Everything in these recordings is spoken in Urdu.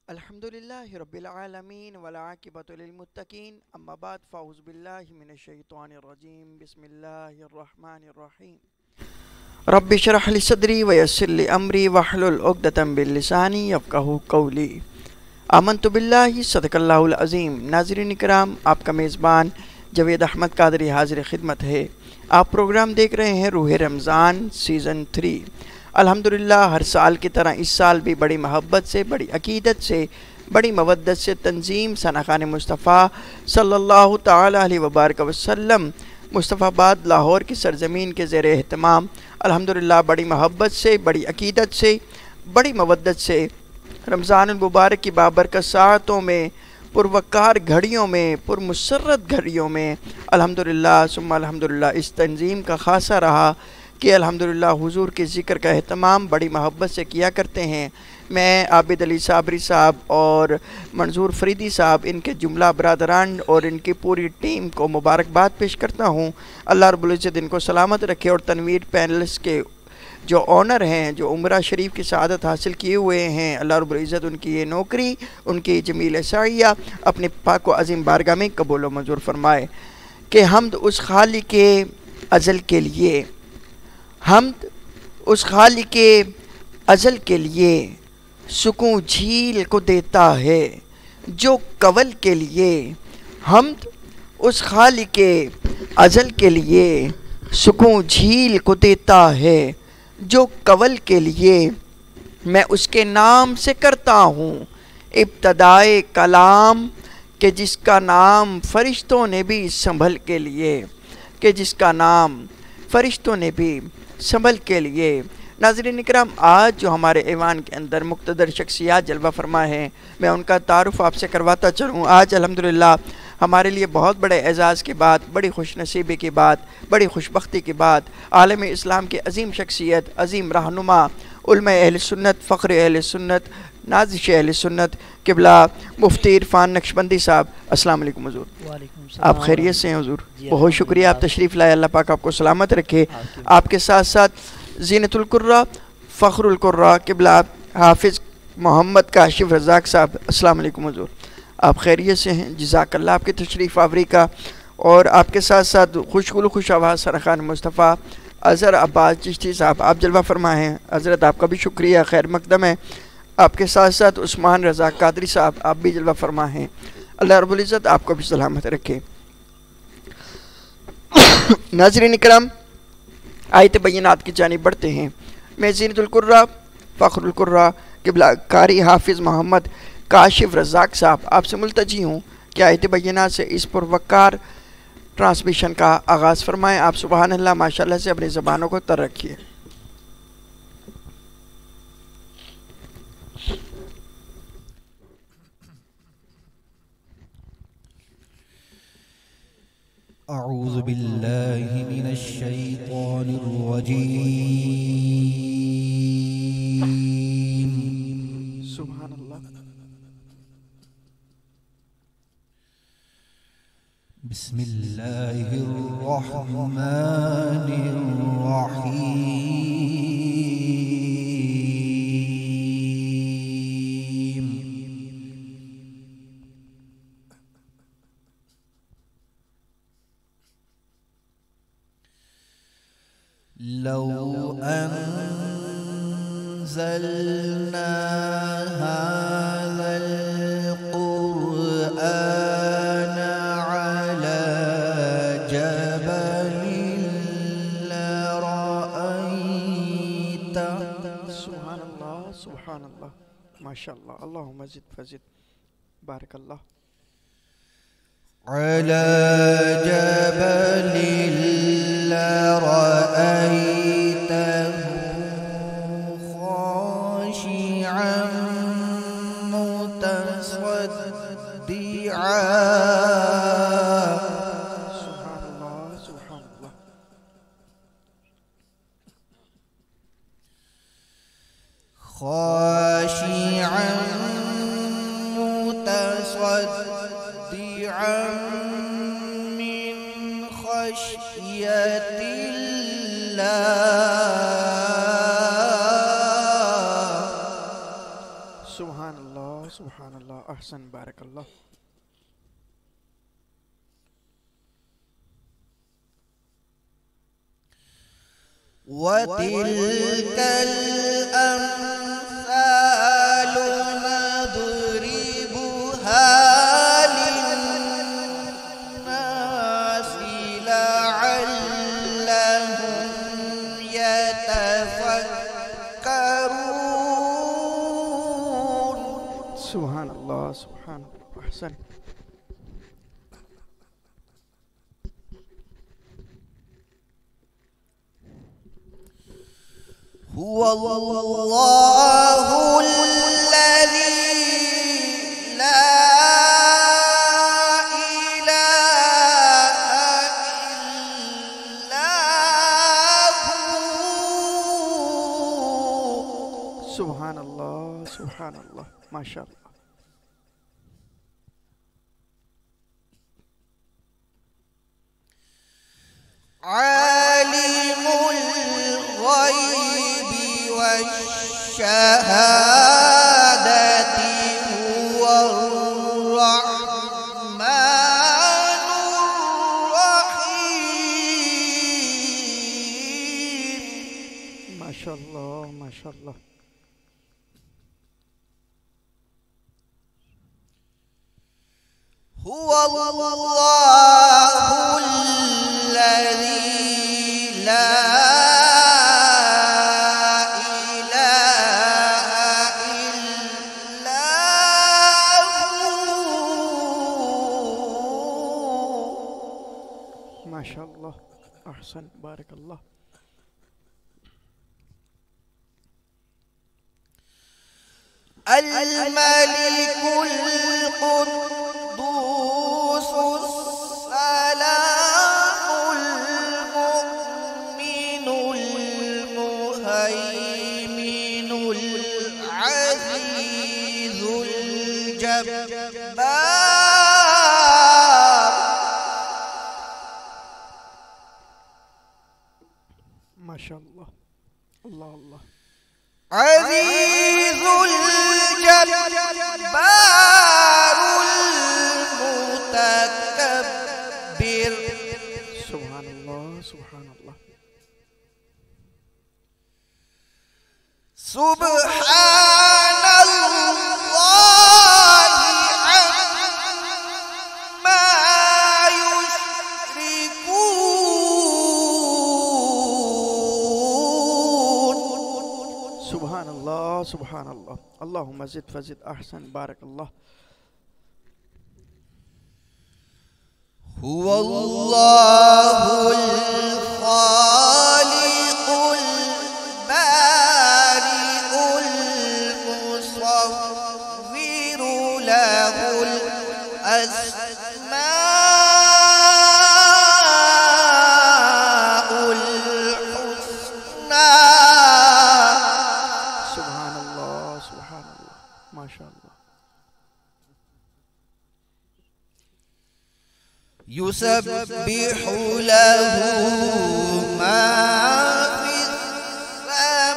الحمدللہ رب العالمین والعاقبۃ للمتقین اما بعد فاعوذ باللہ من الشیطان الرجیم بسم اللہ الرحمن الرحیم رب اشرح لی صدری ویسر لی امری واحلل عقدۃ من لسانی یفقہوا قولی آمنت باللہ صدق اللہ العظیم۔ ناظرین کرام، آپ کا میزبان جاوید احمد قادری حاضر خدمت ہے۔ آپ پروگرام دیکھ رہے ہیں روح رمضان سیزن 3۔ الحمدللہ ہر سال کی طرح اس سال بھی بڑی محبت سے، بڑی عقیدت سے، بڑی مودت سے تنظیم ثنا خان مصطفیٰ صلی اللہ تعالی علیہ وبارک وسلم مصطفیٰ آباد لاہور کی سرزمین کے زیر اہتمام الحمدللہ بڑی محبت سے، بڑی عقیدت سے، بڑی مودت سے رمضان المبارک کی بابرکت ساعتوں میں، پروقار گھڑیوں میں، پرمسرت گھڑیوں میں الحمدللہ ثم الحمدللہ اس تنظیم کا خاصہ رہا کہ الحمدللہ حضور کے ذکر کا اہتمام بڑی محبت سے کیا کرتے ہیں۔ میں عابد علی صابری صاحب اور منظور فریدی صاحب، ان کے جملہ برادران اور ان کی پوری ٹیم کو مبارکباد پیش کرتا ہوں۔ اللہ رب العزت ان کو سلامت رکھے، اور تنویر پینلس کے جو آنر ہیں، جو عمرہ شریف کی سعادت حاصل کیے ہوئے ہیں، اللہ رب العزت ان کی یہ نوکری، ان کی جمیل سعیہ اپنے پاک و عظیم بارگاہ میں قبول و منظور فرمائے۔ کہ حمد اس خالق ازل کے لیے، حمد اس خالق ازل کے لیے، سکون جھیل کو دیتا ہے جو کول کے لیے، حمد اس خالق ازل کے لیے، سکون جھیل کو دیتا ہے جو کول کے لیے، میں اس کے نام سے کرتا ہوں ابتدائے کلام، کہ جس کا نام فرشتوں نے بھی سنبھل کے لیے، کہ جس کا نام فرشتوں نے بھی سنبھل کے لیے۔ ناظرین اکرام، آج جو ہمارے ایوان کے اندر مقتدر شخصیات جلوہ فرما ہیں، میں ان کا تعارف آپ سے کرواتا چلوں۔ آج الحمدللہ ہمارے لیے بہت بڑے اعزاز کی بات، بڑی خوش نصیبی کی بات، بڑی خوشبختی کی بات، عالم اسلام کی عظیم شخصیت، عظیم رہنما، علماء اہل سنت، فخر اہل سنت، نازش اہل سنت، قبلہ مفتی عرفان نقشبندی صاحب۔ السلام علیکم حضور۔ وعلیکم السلام۔ آپ خیریت سے ہیں حضور؟ جی بہت شکریہ، آپ تشریف لائے، اللہ پاک آپ کو سلامت رکھے۔ آپ کے ساتھ ساتھ زینت القرہ، فخر القرہ، قبلہ حافظ محمد کاشف رزاق صاحب۔ السلام علیکم حضور، آپ خیریت سے ہیں؟ جزاک اللہ آپ کی تشریف آوری کا۔ اور آپ کے ساتھ ساتھ خوشگل خوش آواز ثنا خان مصطفیٰ اظہر عباس چشتی صاحب، آپ جلوہ فرما ہیں۔ حضرت آپ کا بھی شکریہ، خیر مقدم ہے۔ آپ کے ساتھ ساتھ عثمان رضا قادری صاحب، آپ بھی جلوہ فرما ہیں۔ اللہ رب العزت آپ کو بھی سلامت رکھے۔ ناظرین اکرام، آیت بینات کی جانب بڑھتے ہیں۔ میں زینت القرہ، فخر القرہ، قبلہ قاری حافظ محمد کاشف رزاق صاحب، آپ سے ملتجی ہوں کہ آیت بینات سے اس پروقار ٹرانسمیشن کا آغاز فرمائیں۔ آپ سبحان اللہ ماشاءاللہ سے اپنی زبانوں کو تر رکھیے۔ اعوذ باللہ من الشیطان الرجیم، سبحان اللہ۔ بسم اللہ الرحمن الرحیم۔ لو انزلنا هذا القرآن على جبل لرأيته، سبحان اللہ، سبحان اللہ، ماشاءاللہ، اللہم زد فزد، بارک اللہ۔ على جبل لرأيته خاشعا متصدعا، سبحان اللہ، سبحان اللہ۔ خاشعا متصدعا من خشية الله، سبحان اللہ سبحان اللہ احسن بارک اللہ. وَتِلْكَ الْأَمْثَالُ نَضْرِبُهَا لِلنَّاسِ لَعَلَّهُمْ يَتَفَكَّرُونَ. سبحان اللہ سبحان اللہ احسن. هو الله الذي لا إله إلا هو. سبحان اللہ سبحان اللہ ماشاء اللہ. عالم الغيب والشهادة هو الرحمن الرحيم. ماشاء اللہ ماشاء اللہ. هو الله الذي لا إله إلا هو. ماشاء اللہ احسن بارک اللہ. الملك القدوس السلام المؤمن المهيمن العزيز الجبار. ماشاء اللہ اللہ اللہ. عزيز الجبار المتكبر. سبحان اللہ سبحان اللہ. سبحان الله عما يشركون. سبحان اللہ سبحان اللہ. اللہم زد فزد احسن بارک اللہ. هو الله الخالق البارئ المصور له الأسماء الحسنى. سبحان اللہ سبحان اللہ ماشاء اللہ. يسبح له ما في السماوات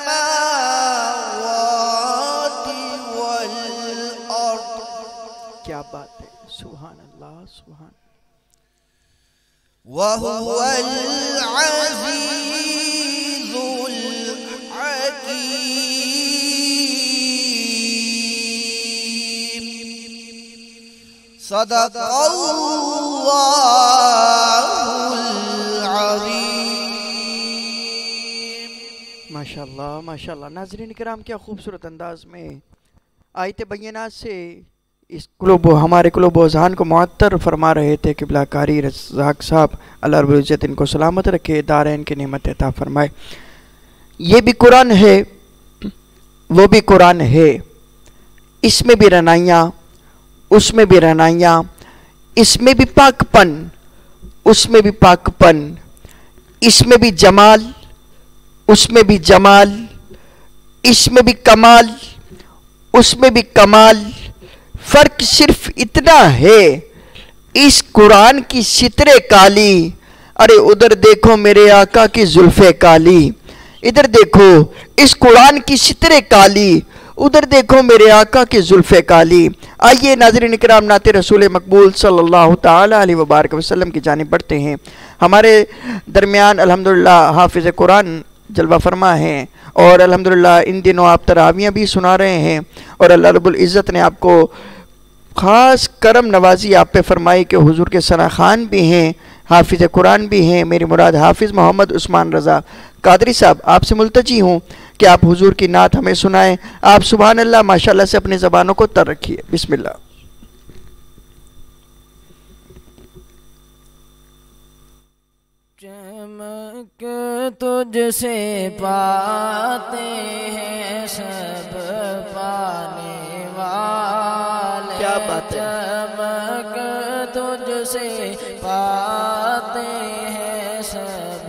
والأرض. کیا بات ہے. سبحان اللہ سبحان. وهو العزيز الحكيم. صدق الله العظيم. ماشاء اللہ ماشاء اللہ. ناظرین کرام کیا خوبصورت انداز میں آیت بینات سے اس ہمارے قلوب و اذہان کو معطر فرما رہے تھے. قبلہ کاری رزاق صاحب اللہ رب العزت ان کو سلامت رکھے، دارین کی نعمت عطا فرمائے. یہ بھی قرآن ہے وہ بھی قرآن ہے. اس میں بھی رعنائیاں اس میں بھی رعنائیاں، اس میں بھی پاک پن اس میں بھی پاک پن، اس میں بھی جمال اس میں بھی جمال، اس میں بھی کمال اس میں بھی کمال. فرق صرف اتنا ہے اس قرآن کی سترے کالی، ارے ادھر دیکھو میرے آقا کی زلفیں کالی. ادھر دیکھو اس قرآن کی سترے کالی ادھر دیکھو میرے آقا کی زلف کالی۔ آئیے ناظرین اکرام نعت رسول مقبول صلی اللہ تعالی علیہ وبارک وسلم کی جانب بڑھتے ہیں۔ ہمارے درمیان الحمدللہ حافظ قرآن جلوہ فرما ہیں، اور الحمدللہ ان دنوں آپ تراویاں بھی سنا رہے ہیں، اور اللہ رب العزت نے آپ کو خاص کرم نوازی آپ پہ فرمائی کہ حضور کے ثنا خان بھی ہیں، حافظ قرآن بھی ہیں۔ میری مراد حافظ محمد عثمان رضا قادری صاحب، آپ سے ملتجی ہوں کہ آپ حضور کی نعت ہمیں سنائیں۔ آپ سبحان اللہ ماشاءاللہ سے اپنی زبانوں کو تر رکھیے۔ بسم اللہ۔ چمک تجھ سے پاتے ہیں سب پانے والے، کیا بات ہے۔ چمک تجھ سے پاتے ہیں سب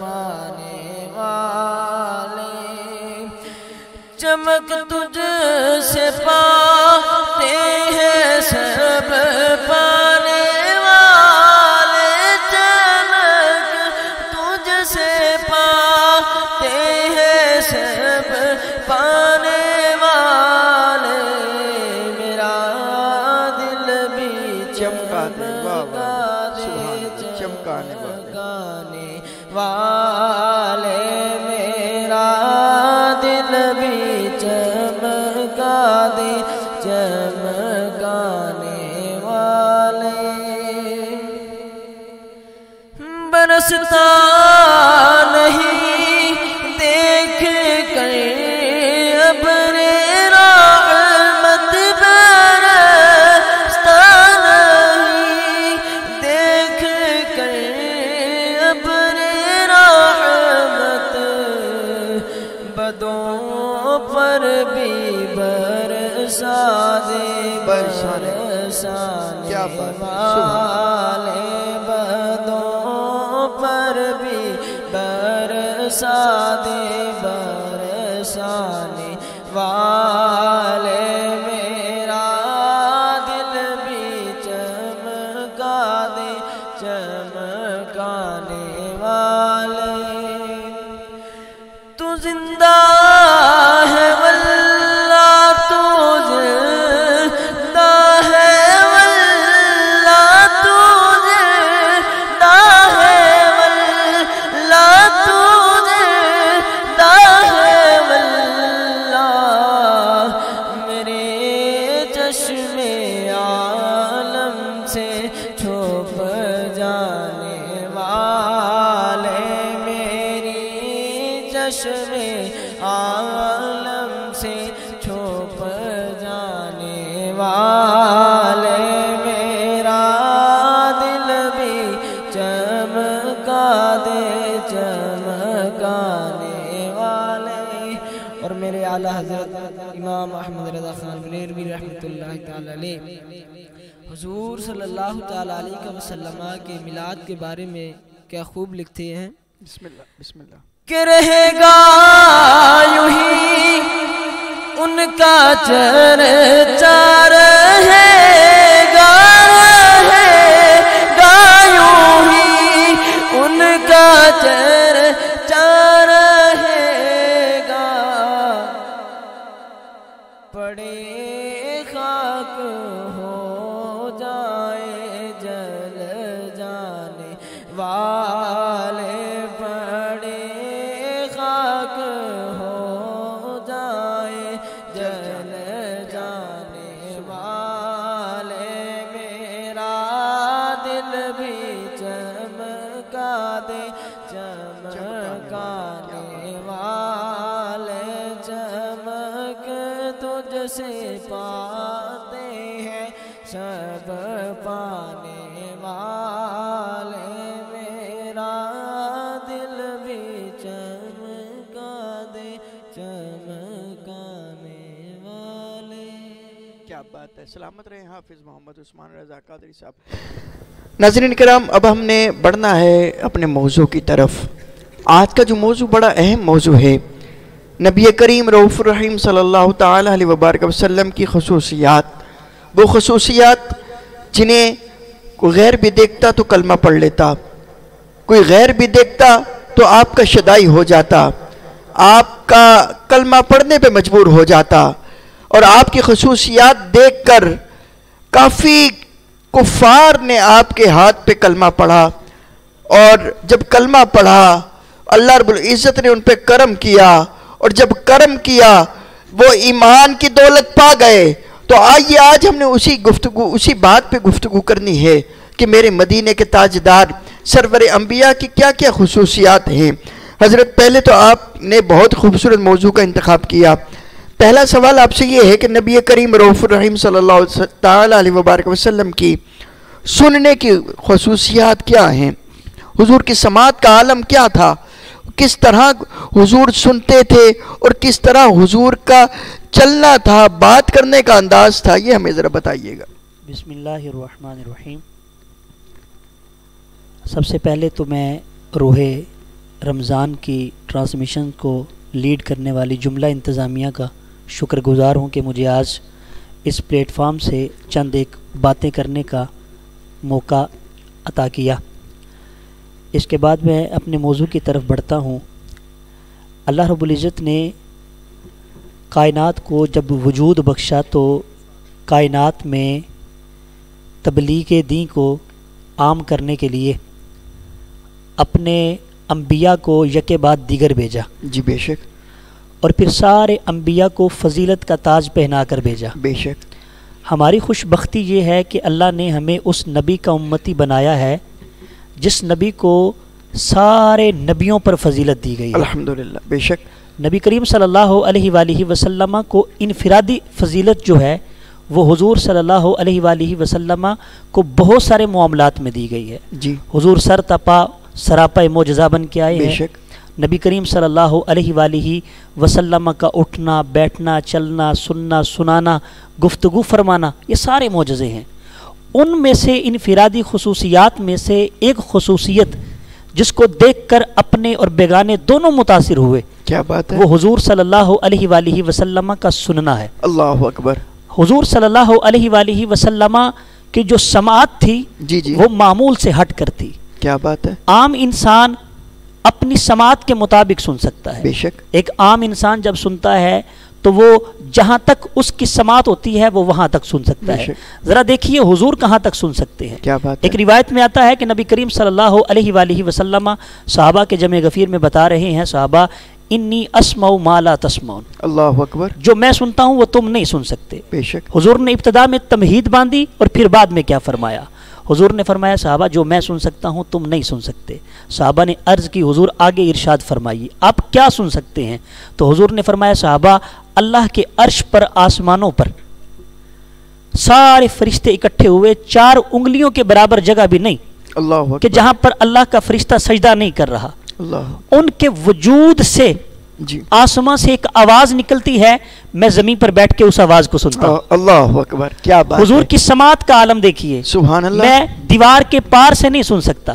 پانے والے، چمک تجھ سے پاتے ہیں سب پانے والے، چمک تجھ سے پاتے ہیں سب پانے والے، میرا دل بھی چمکانے چمکانے والے، میرا دل بھی چمکا دے چمکانے والے، برستا نہیں دیکھ کر ابر رحمت، برستا نہیں دیکھ کر ابر رحمت، بدوں پر بھی برسا دے برسانے والے، بدوں پر بھی برسا دے برسانے والے، میرا دل بھی چمکا دے چمکانے والے، تو زندہ ہے واللہ، تو زندہ ہے واللہ، تو زندہ ہے واللہ، تو زندہ ہے واللہ، میرے چشم عالم سے چھپ جانے والے، میری چشم عالم سے چھپ جانے والے، میرا دل بھی چمکا دے چمکانے والے، اور میرے اعلیٰ حضرت امام احمد رضا خان بریلوی رحمۃ اللہ تعالی علیہ حضور صلی اللہ تعالی علیہ وسلم کے میلاد کے بارے میں کیا خوب لکھتے ہیں۔ بسم اللہ بسم اللہ۔ کہ رہے گا یوں ہی ان کا چرچا، رہے گا یوں ہی ان کا چرچا، رہے گا پڑے خاک ہو جائے جل جانے والے، پڑے خاک ہو جائے جل جانے والے، میرا دل بھی چمکا دے چمکانے والے، چمک تجھ سے پاتے ہیں سب پانے والے، میرا دل بھی چمکا دے چمکانے والے۔ کیا بات ہے، سلامت رہے حافظ محمد عثمان رضا قادری صاحب۔ ناظرین کرام، اب ہم نے بڑھنا ہے اپنے موضوع کی طرف۔ آج کا جو موضوع بڑا اہم موضوع ہے، نبی کریم رؤوف الرحیم صلی اللہ تعالی علیہ وبارک وسلم کی خصوصیات، وہ خصوصیات جنہیں کوئی غیر بھی دیکھتا تو کلمہ پڑھ لیتا، کوئی غیر بھی دیکھتا تو آپ کا شدائی ہو جاتا، آپ کا کلمہ پڑھنے پہ مجبور ہو جاتا، اور آپ کی خصوصیات دیکھ کر کافی کفار نے آپ کے ہاتھ پہ کلمہ پڑھا، اور جب کلمہ پڑھا اللہ رب العزت نے ان پہ کرم کیا، اور جب کرم کیا وہ ایمان کی دولت پا گئے۔ تو آئیے آج ہم نے اسی بات پہ گفتگو کرنی ہے کہ میرے مدینے کے تاجدار سرور انبیاء کی کیا کیا خصوصیات ہیں۔ حضرت پہلے تو آپ نے بہت خوبصورت موضوع کا انتخاب کیا۔ پہلا سوال آپ سے یہ ہے کہ نبی کریم رؤوف الرحیم صلی اللہ تعالیٰ علیہ وبارک وسلم کی سننے کی خصوصیات کیا ہیں؟ حضور کی سماعت کا عالم کیا تھا؟ کس طرح حضور سنتے تھے اور کس طرح حضور کا چلنا تھا، بات کرنے کا انداز تھا، یہ ہمیں ذرا بتائیے گا۔ بسم اللہ الرحمن الرحیم۔ سب سے پہلے تو میں روح رمضان کی ٹرانسمیشن کو لیڈ کرنے والی جملہ انتظامیہ کا شکر گزار ہوں کہ مجھے آج اس پلیٹ فارم سے چند ایک باتیں کرنے کا موقع عطا کیا۔ اس کے بعد میں اپنے موضوع کی طرف بڑھتا ہوں۔ اللہ رب العزت نے کائنات کو جب وجود بخشا تو کائنات میں تبلیغ دین کو عام کرنے کے لیے اپنے انبیاء کو یکے بعد دیگر بھیجا۔ جی بے شک۔ اور پھر سارے انبیاء کو فضیلت کا تاج پہنا کر بھیجا۔ بے شک۔ ہماری خوش بختی یہ ہے کہ اللہ نے ہمیں اس نبی کا امتی بنایا ہے جس نبی کو سارے نبیوں پر فضیلت دی گئی ہے۔ الحمدللہ۔ بے شک۔ نبی کریم صلی اللہ علیہ وآلہ وسلم کو انفرادی فضیلت جو ہے وہ حضور صلی اللہ علیہ وآلہ وسلم کو بہت سارے معاملات میں دی گئی ہے۔ جی۔ حضور سر تپا سراپا معجزہ بن کے آئے بے ہیں۔ شک۔ نبی کریم صلی اللہ علیہ وآلہ وسلم کا اٹھنا بیٹھنا چلنا سننا سنانا گفتگو فرمانا یہ سارے معجزے ہیں۔ ان میں سے انفرادی خصوصیات میں سے ایک خصوصیت جس کو دیکھ کر اپنے اور بیگانے دونوں متاثر ہوئے، کیا بات ہے؟ وہ حضور صلی اللہ علیہ وآلہ وسلم کا سننا ہے۔ اللہ اکبر۔ حضور صلی اللہ علیہ وآلہ وسلم کی جو سماعت تھی جی جی۔ وہ معمول سے ہٹ کر تھی۔ کیا بات ہے؟ عام انسان اپنی سماعت کے مطابق سن سکتا ہے۔ بے شک۔ ایک عام انسان جب سنتا ہے تو وہ جہاں تک اس کی سماعت ہوتی ہے وہ وہاں تک سن سکتا ہے۔ ذرا دیکھیے حضور کہاں تک سن سکتے ہیں۔ کیا بات ہے؟ ایک روایت میں آتا ہے کہ نبی کریم صلی اللہ علیہ وآلہ وسلم صحابہ کے جمع غفیر میں بتا رہے ہیں، صحابہ انی اسمع ما لا تسمعون، اللہ اکبر۔ جو میں سنتا ہوں وہ تم نہیں سن سکتے۔ بے شک۔ حضور نے ابتدا میں تمہید باندھی اور پھر بعد میں کیا فرمایا؟ حضور نے فرمایا صحابہ جو میں سن سکتا ہوں تم نہیں سن سکتے۔ صحابہ نے عرض کی حضور آگے ارشاد فرمائیے آپ کیا سن سکتے ہیں؟ تو حضور نے فرمایا صحابہ اللہ کے عرش پر آسمانوں پر سارے فرشتے اکٹھے ہوئے، 4 انگلیوں کے برابر جگہ بھی نہیں اللہ اکبر، کہ جہاں پر اللہ کا فرشتہ سجدہ نہیں کر رہا، اللہ ان کے وجود سے جی آسمان سے ایک آواز نکلتی ہے، میں زمین پر بیٹھ کے اس آواز کو سنتا ہوں۔ اللہ اکبر، کیا بات حضور ہے؟ کی سماعت کا عالم دیکھیے، سبحان اللہ۔ میں دیوار کے پار سے نہیں سن سکتا،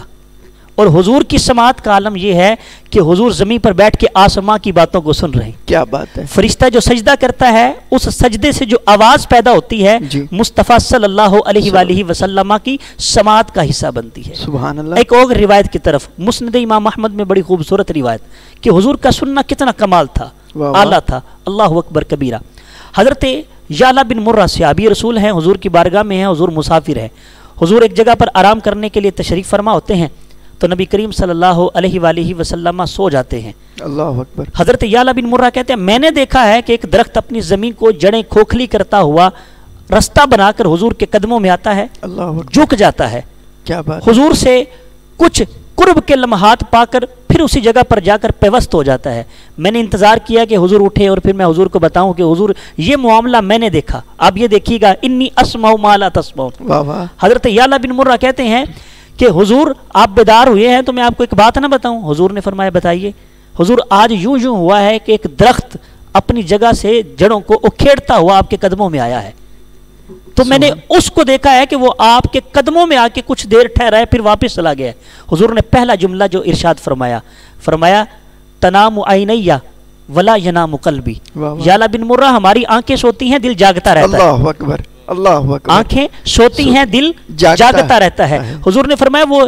اور حضور کی سماعت کا عالم یہ ہے کہ حضور زمین پر بیٹھ کے آسمان کی باتوں کو سن رہے ہیں۔ کیا بات ہے؟ فرشتہ جو سجدہ کرتا ہے اس سجدے سے جو آواز پیدا ہوتی ہے جی۔ مصطفیٰ صلی اللہ علیہ وآلہ وسلم کی سماعت کا حصہ بنتی ہے۔ سبحان اللہ۔ ایک اور روایت کی طرف، مسند امام احمد میں بڑی خوبصورت روایت کہ حضور کا سننا کتنا کمال تھا، واہ اعلیٰ تھا، اللہ اکبر کبیرہ۔ حضرت یعلا بن مرہ صحابی رسول ہیں، حضور کی بارگاہ میں ہیں، حضور مسافر ہیں، حضور ایک جگہ پر آرام کرنے کے لیے تشریف فرما ہوتے ہیں تو نبی کریم صلی اللہ علیہ وآلہ وسلم سو جاتے ہیں۔ اللہ اکبر۔ حضرت یعلا بن مرہ کہتے ہیں میں نے دیکھا ہے کہ ایک درخت اپنی زمین کو جڑیں کھوکھلی کرتا ہوا رستہ بنا کر حضور کے قدموں میں آتا ہے، اللہ اکبر، جھک جاتا ہے، کیا بات؟ حضور سے کچھ قرب کے لمحات پا کر پھر اسی جگہ پر جا کر پیوست ہو جاتا ہے۔ میں نے انتظار کیا کہ حضور اٹھے اور پھر میں حضور کو بتاؤں کہ حضور یہ معاملہ میں نے دیکھا، آپ یہ دیکھیے گا، انی اسمع ما لا تسمعون۔ واہ واہ۔ حضرت یعلا بن مرہ کہتے ہیں کہ حضور آپ بیدار ہوئے ہیں تو میں آپ کو ایک بات نہ بتاؤں؟ حضور نے فرمایا بتائیے۔ حضور آج یوں ہوا ہے کہ ایک درخت اپنی جگہ سے جڑوں کو اکھیڑتا ہوا آپ کے قدموں میں آیا ہے، تو میں نے اس کو دیکھا ہے کہ وہ آپ کے قدموں میں آ کے کچھ دیر ٹھہرا ہے پھر واپس چلا گیا ہے۔ حضور نے پہلا جملہ جو ارشاد فرمایا تنام عینیا ولا ینام قلبی، یعلا بن مرہ ہماری آنکھیں سوتی ہیں دل جاگتا رہتا ہے۔ اللہ اکبر، اللہ اکبر۔ آنکھیں سوتی ہیں دل جاگتا رہتا ہے۔ حضور نے فرمایا وہ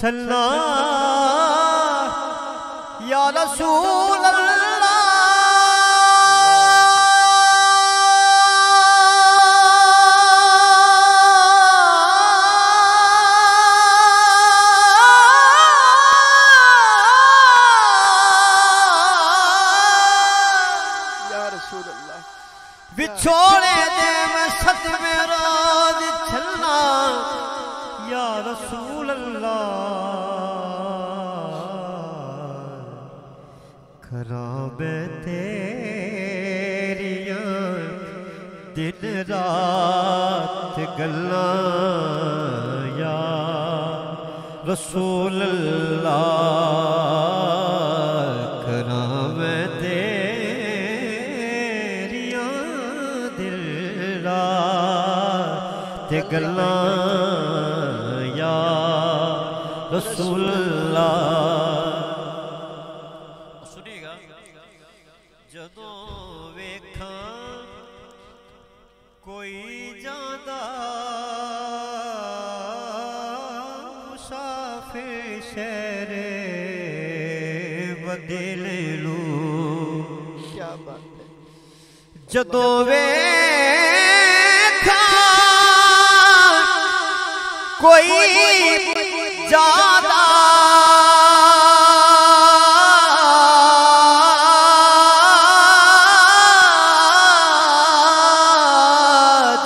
چلنا یا رسول اللہ بچھوڑے دے میں صدمے راز چلنا یا رسول اللہ کراں میں تیریاں دن رات گلاں یا رسول اللہ کراں میں گلاں یا رسول اللہ سنیے گا جدوں ویکھاں کوئی جاندا مسافر شہر بدل لوں کیا بات ہے جدوں کوئی زیادہ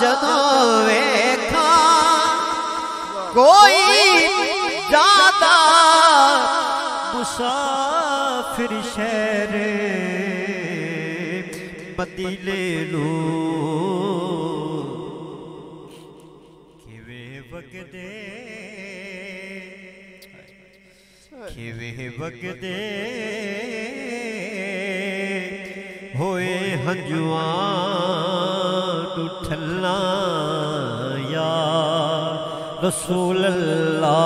جدوں ویکھاں کوئی زیادہ مسافر شہر بدلے لوں وگدے ہوئے ہنجواں ٹھلا یا رسول اللہ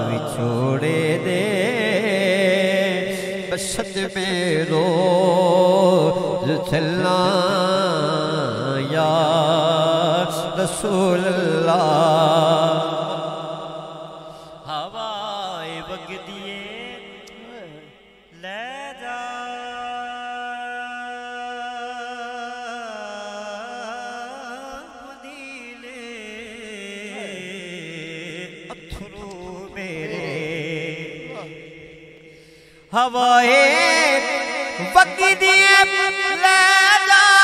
وچھوڑے دے بسد میں روز چلنا یا رسول اللہ ہوائے وقت دیے لے جا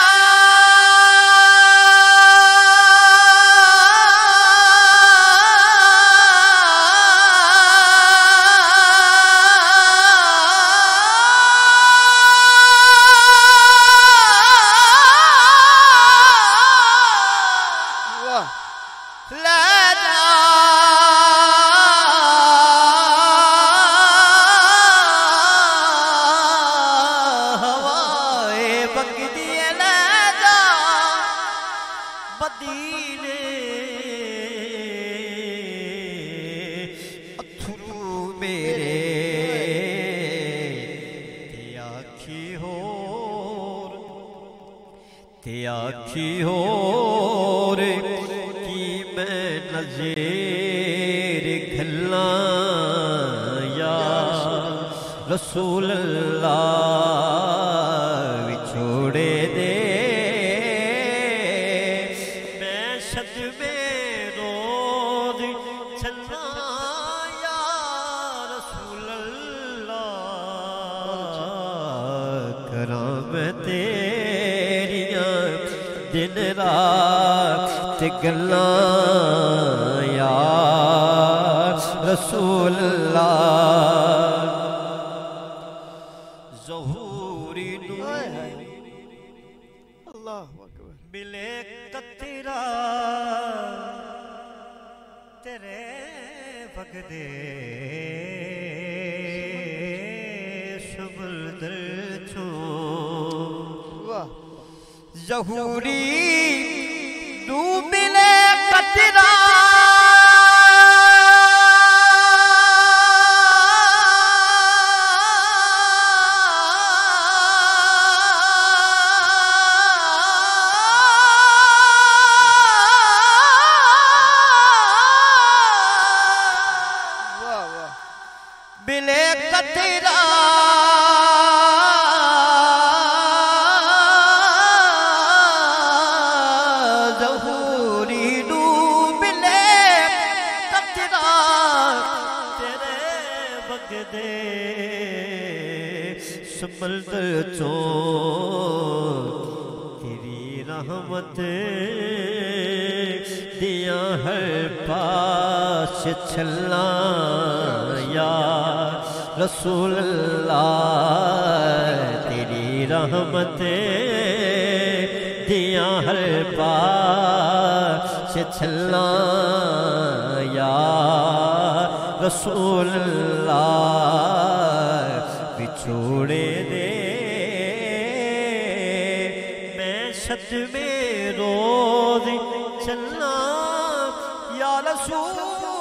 آکھی ہور کی میں نظیر گھلاں یا رسول اللہ وچھوڑے دے میں صدمے روز چلنا یا رسول اللہ کراں میں دن رات گلاں یا رسول اللہ ظہوری نور اللہ اکبر ملے قطرہ تیرے وگدے سمندر چوں واہ ظہوری نو ملے قطرہ قطرہ ظہوری ڈوب لے قطرہ تیرے بغدے سمندر چون تیری رحمت دیا ہر پاس چلنا یا رسول اللہ تیری رحمت دیا ہر پاس چلنا یا رسول اللہ بچھوڑے دے میں شد میں روز چلنا یا رسول اللہ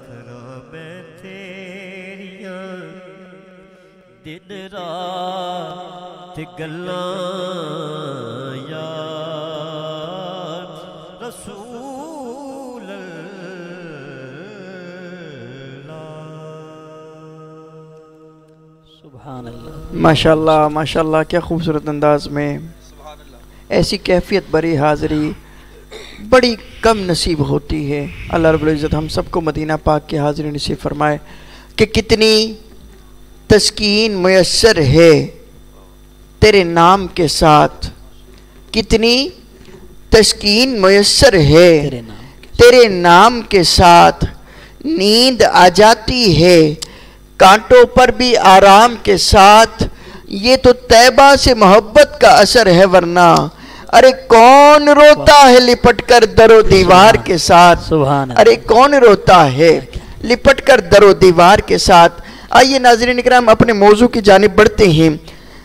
کراں میں تیریاں دن رات گلاں یا رسول سبحان اللہ. ماشاءاللہ کیا خوبصورت انداز میں ایسی کیفیت بری حاضری بڑی کم نصیب ہوتی ہے. اللہ رب العزت ہم سب کو مدینہ پاک کی حاضری نصیب فرمائے کہ کتنی تسکین میسر ہے تیرے نام کے ساتھ، کتنی تسکین میسر ہے تیرے نام کے ساتھ. نیند آ جاتی ہے کانٹوں پر بھی آرام کے ساتھ، یہ تو طیبہ سے محبت کا اثر ہے ورنہ ارے کون روتا ہے لپٹ کر در و دیوار کے ساتھ. ارے کون روتا ہے لپٹ کر در و دیوار کے ساتھ. آئیے ناظرین اکرام اپنے موضوع کی جانب بڑھتے ہیں.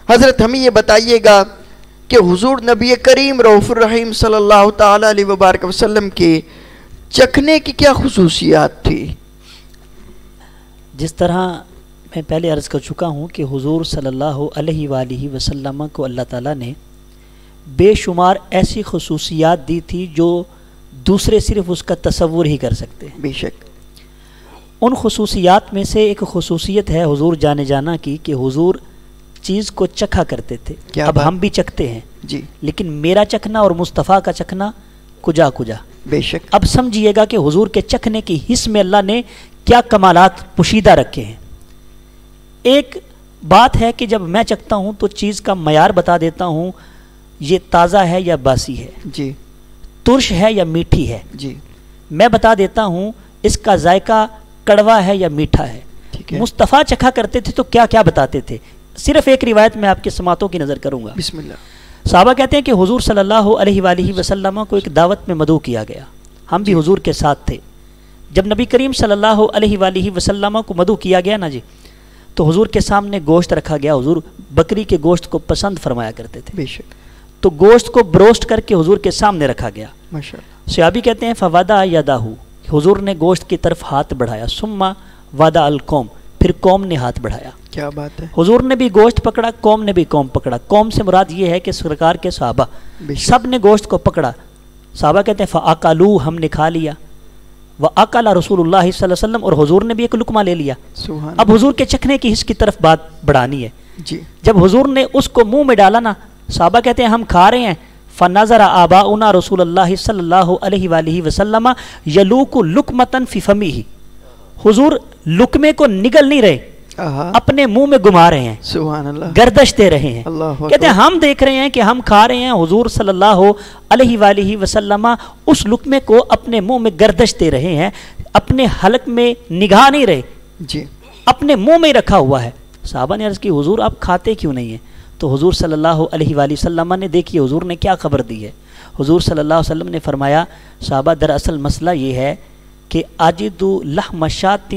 حضرت ہمیں یہ بتائیے گا کہ حضور نبی کریم رؤوف الرحیم صلی اللہ تعالیٰ علیہ وبارک وسلم کے چکھنے کی کیا خصوصیات تھی؟ جس طرح میں پہلے عرض کر چکا ہوں کہ حضور صلی اللہ علیہ وآلہ وسلم کو اللہ تعالیٰ نے بے شمار ایسی خصوصیات دی تھی جو دوسرے صرف اس کا تصور ہی کر سکتے ہیں. بے شک ان خصوصیات میں سے ایک خصوصیت ہے حضور جانے جانا کی کہ حضور چیز کو چکھا کرتے تھے. اب ہم بھی چکھتے ہیں جی، لیکن میرا چکھنا اور مصطفیٰ کا چکھنا کجا کجا. بے شک اب سمجھیے گا کہ حضور کے چکھنے کی حص میں اللہ نے کیا کمالات پوشیدہ رکھے ہیں. ایک بات ہے کہ جب میں چکھتا ہوں تو چیز کا معیار بتا دیتا ہوں، یہ تازہ ہے یا باسی ہے، جی، ترش ہے یا میٹھی ہے. جی، میں بتا دیتا ہوں اس کا ذائقہ کڑوا ہے یا میٹھا ہے. مصطفیٰ چکھا کرتے تھے تو کیا کیا بتاتے تھے. صرف ایک روایت میں آپ کے سماعتوں کی نظر کروں گا. بسم اللہ. صحابہ کہتے ہیں کہ حضور صلی اللہ علیہ وآلہ وسلم کو ایک دعوت میں مدعو کیا گیا. ہم بھی حضور کے ساتھ تھے. جب نبی کریم صلی اللہ علیہ وآلہ وسلم کو مدعو کیا گیا نا جی، تو حضور کے سامنے گوشت رکھا گیا. حضور بکری کے گوشت کو پسند فرمایا کرتے تھے. بے شک. تو گوشت کو بروسٹ کر کے حضور کے سامنے رکھا گیا. ماشاءاللہ. صحابی کہتے ہیں فوادع یدہ، حضور نے گوشت کی طرف ہاتھ بڑھایا. ثم وادع القوم، پھر قوم نے ہاتھ بڑھایا. کیا بات ہے. حضور نے بھی گوشت پکڑا، قوم نے بھی قوم پکڑا. قوم سے مراد یہ ہے کہ سرکار کے صحابہ سب نے گوشت کو پکڑا. صحابہ کہتے ہیں فاکلوا، ہم نے کھا لیا. واکل رسول اللہ صلی اللہ علیہ وسلم، اور حضور نے بھی ایک لقمہ لے لیا. اب حضور کے چکھنے کی حص کی طرف بات بڑھانی ہے. جی. جب حضور نے اس کو منہ میں ڈالا نا، صحابہ کہتے ہیں ہم کھا رہے ہیں. فنظر آباؤنا رسول اللہ صلی اللہ علیہ وآلہ وسلم یلوک لقمۃ فی فمیہ، حضور لقمے کو نگل نہیں رہے، اپنے منہ میں گما رہے ہیں. سبحان اللہ. گردش دے رہے ہیں. کہتے ہیں ہم دیکھ رہے ہیں کہ ہم کھا رہے ہیں، حضور صلی اللہ علیہ وآلہ وسلم اس لقمے کو اپنے منہ میں گردش دے رہے ہیں، اپنے حلق میں نگاہ نہیں رہے، جی، اپنے منہ میں رکھا ہوا ہے. صحابہ نے عرض کی حضور آپ کھاتے کیوں نہیں ہیں؟ تو حضور صلی اللہ علیہ وآلہ وسلم نے دیکھیے حضور نے کیا خبر دی ہے. حضور صلی اللہ علیہ وسلم نے فرمایا صحابہ دراصل مسئلہ یہ ہے کہ اجد لحم شاۃ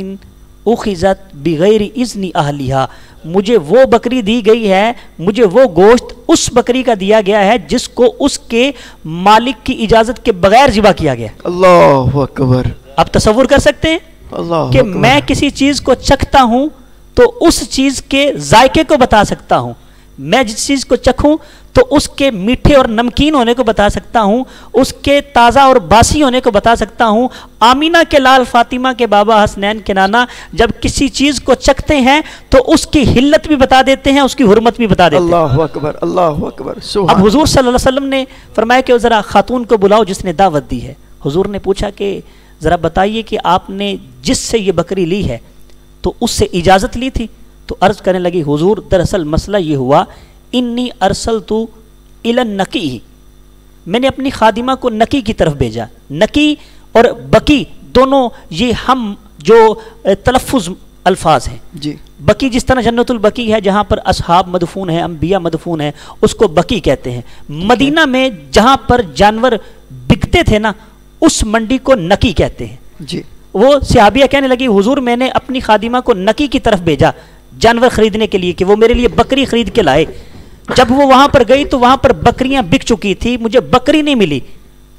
اخذت بغیر اذن اہلھا، مجھے وہ بکری دی گئی ہے، مجھے وہ گوشت اس بکری کا دیا گیا ہے جس کو اس کے مالک کی اجازت کے بغیر ذبح کیا گیا. اللہ اکبر. آپ تصور کر سکتے ہیں کہ میں کسی چیز کو چکھتا ہوں تو اس چیز کے ذائقے کو بتا سکتا ہوں. میں جس چیز کو چکھوں تو اس کے میٹھے اور نمکین ہونے کو بتا سکتا ہوں، اس کے تازہ اور باسی ہونے کو بتا سکتا ہوں۔ آمینہ کے لال فاطمہ کے بابا حسنین کے نانا جب کسی چیز کو چکھتے ہیں تو اس کی حلت بھی بتا دیتے ہیں، اس کی حرمت بھی بتا دیتے ہیں۔ اللہ اکبر، اللہ اکبر، سبحان۔ اب حضور صلی اللہ علیہ وسلم نے فرمایا کہ ذرا خاتون کو بلاؤ جس نے دعوت دی ہے۔ حضور نے پوچھا کہ ذرا بتائیے کہ آپ نے جس سے یہ بکری لی ہے تو اس سے اجازت لی تھی؟ تو عرض کرنے لگی حضور دراصل مسئلہ یہ ہوا، انی ارسلت الی النقی، میں نے اپنی خادمہ کو نقی کی طرف بھیجا۔ نقی اور بکی دونوں یہ ہم جو تلفظ الفاظ ہیں۔ جی، بکی جس طرح جنت البکی ہے جہاں پر اصحاب مدفون ہیں، انبیاء مدفون ہیں، اس کو بکی کہتے ہیں۔ مدینہ میں جہاں پر جانور بکتے تھے نا اس منڈی کو نقی کہتے ہیں۔ جی، وہ صحابیہ کہنے لگی حضور میں نے اپنی خادمہ کو نقی کی طرف بھیجا جانور خریدنے کے لیے کہ وہ میرے لیے بکری خرید کے لائے۔ جب وہ وہاں پر گئی تو وہاں پر بکریاں بک چکی تھی، مجھے بکری نہیں ملی۔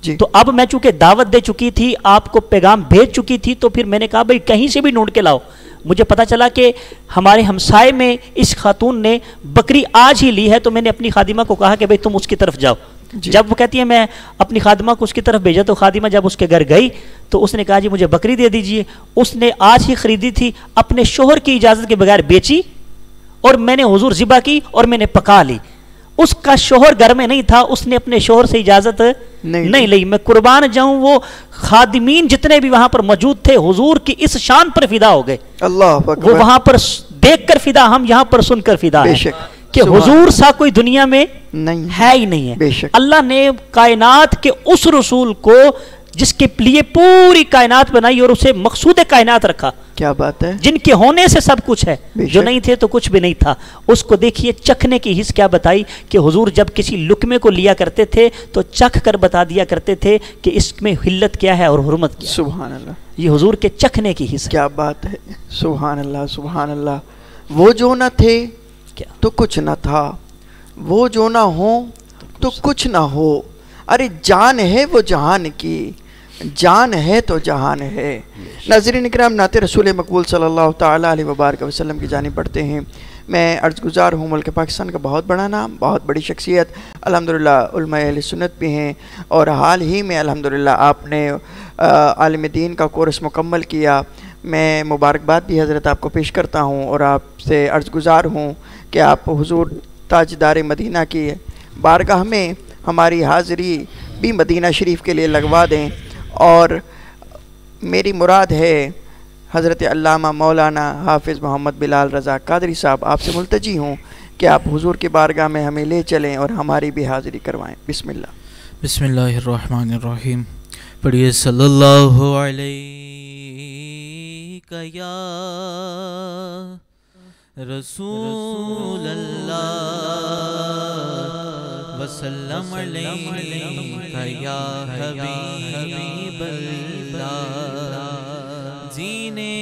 جی، تو اب میں چونکہ دعوت دے چکی تھی، آپ کو پیغام بھیج چکی تھی، تو پھر میں نے کہا بھئی کہیں سے بھی ڈھونڈ کے لاؤ۔ مجھے پتا چلا کہ ہمارے ہمسائے میں اس خاتون نے بکری آج ہی لی ہے، تو میں نے اپنی خادمہ کو کہا کہ بھئی تم اس کی طرف جاؤ۔ جی، جب وہ کہتی ہے میں اپنی خادمہ کو اس کی طرف بھیجا، تو خادمہ جب اس کے گھر گئی تو اس نے کہا جی مجھے بکری دے دیجئے۔ اس نے آج ہی خریدی تھی، اپنے شوہر کی اجازت کے بغیر بیچی، اور میں نے حضور ذبح کی اور میں نے پکا لی۔ اس کا شوہر گھر میں نہیں تھا، اس نے اپنے شوہر سے اجازت نہیں لی۔ میں قربان جاؤں، وہ خادمین جتنے بھی وہاں پر موجود تھے حضور کی اس شان پر فدا ہو گئے۔ اللہ وہ اکبر، وہاں پر دیکھ کر فدا، ہم یہاں پر سن کر فدا بے ہے شک، کہ سبحان حضور سا کوئی دنیا میں نہیں ہے ہی نہیں بے ہے۔ شک۔ اللہ نے کائنات کے اس رسول کو جس کے لیے پوری کائنات بنائی اور اسے مقصود کائنات رکھا، کیا بات ہے، جن کے ہونے سے سب کچھ ہے، بے جو شک۔ نہیں تھے تو کچھ بھی نہیں تھا، اس کو دیکھیے چکھنے کی حص کیا بتائی کہ حضور جب کسی لقمے کو لیا کرتے تھے تو چکھ کر بتا دیا کرتے تھے کہ اس میں حلت کیا ہے اور حرمت کیا ہے۔ سبحان اللہ، یہ حضور کے چکھنے کی حص ہے۔ کیا بات ہے، سبحان اللہ، سبحان اللہ۔ وہ جو نہ تھے کیا تو کچھ نہ تھا، وہ جو نہ ہوں تو کچھ نہ ہو۔ ارے جان ہے وہ جہان کی، جان ہے تو جہان ہے۔ ناظرین اکرام، نعت رسول مقبول صلی اللہ تعالیٰ علیہ وبارک وسلم کی جانب پڑھتے ہیں۔ میں عرض گزار ہوں، ملک پاکستان کا بہت بڑا نام، بہت بڑی شخصیت، الحمدللہ علماء اہل سنت بھی ہیں، اور حال ہی میں الحمدللہ آپ نے عالم دین کا کورس مکمل کیا۔ میں مبارکباد بھی حضرت آپ کو پیش کرتا ہوں، اور آپ سے عرض گزار ہوں کہ آپ حضور تاجدار مدینہ کی بارگاہ میں ہماری حاضری بھی مدینہ شریف کے لیے لگوا دیں۔ اور میری مراد ہے حضرت علامہ مولانا حافظ محمد بلال رضا قادری صاحب، آپ سے ملتجی ہوں کہ آپ حضور کی بارگاہ میں ہمیں لے چلیں اور ہماری بھی حاضری کروائیں۔ بسم اللہ۔ بسم اللہ الرحمن الرحیم۔ پڑھیے صلی اللہ علیہ یا رسول اللہ وسلم علیہ یا حبیب اللہ، جینے